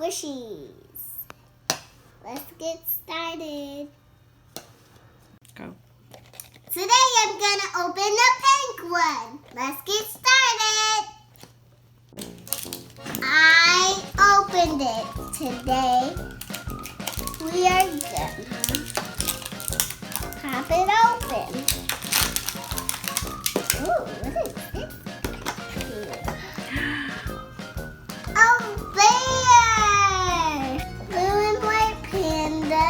Squishies. Let's get started. Go. Today I'm gonna open the pink one. Let's get started. I opened it today. We are gonna pop it open. Ooh, what is this? A bear! Blue and white panda.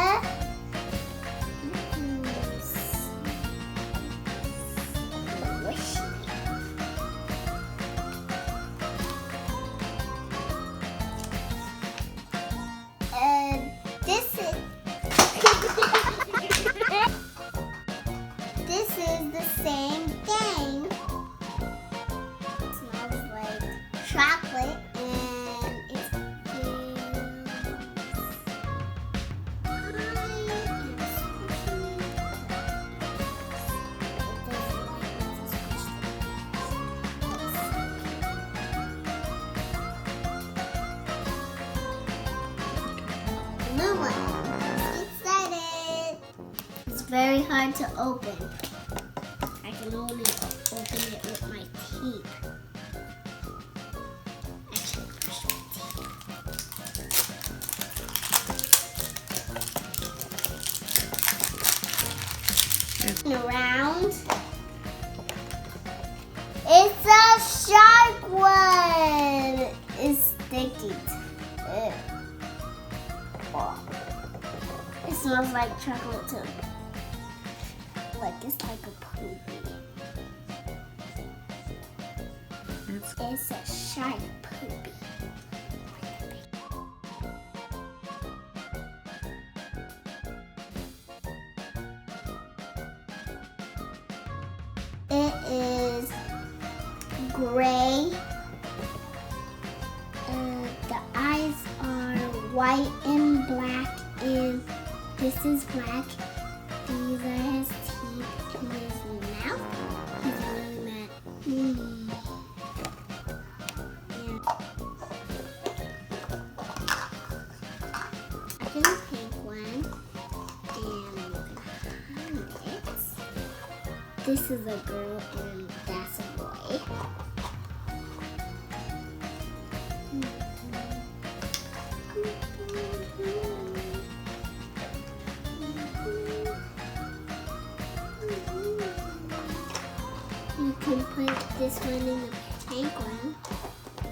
This is the same thing. It smells like chocolate and it's blue one. Let's get started. It's very hard to open. I can only open it with my teeth. Actually, brush my teeth. Around. It's a shark one. It's sticky. It smells like chocolate too. Like it's like a poopy. It's a shark poopy. It is gray. The eyes are white and black, and this is black. These are his teeth and his mouth. He's really mad. I can pick one and it. This is a girl and that's a boy. You can put this one in the pink one.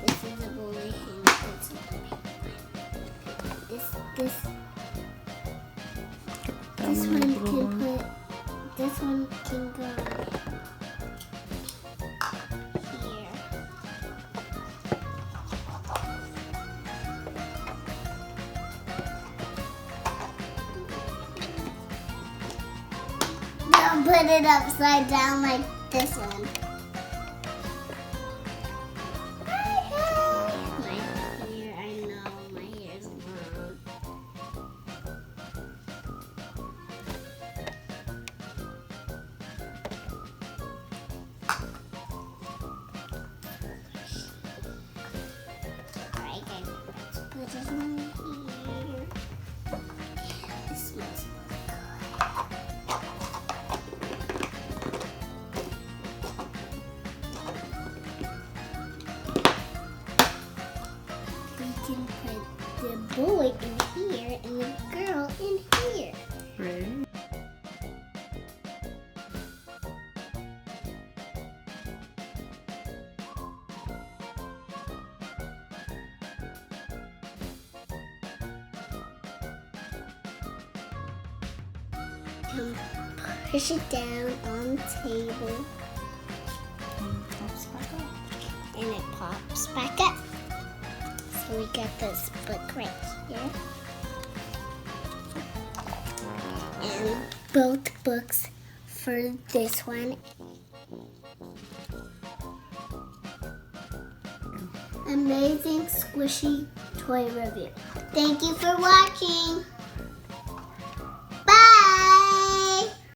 This is a boy and this is the pink one. This one can put. This one can go here. Now put it upside down like this one. My hair, I know, my hair's long. Alright guys, let's put this one here. It smells can put the boy in here and the girl in here. Right. Push it down on the table. And it pops back up. So we got this book right here. And both books for this one. Amazing Squishy Toy Review. Thank you for watching.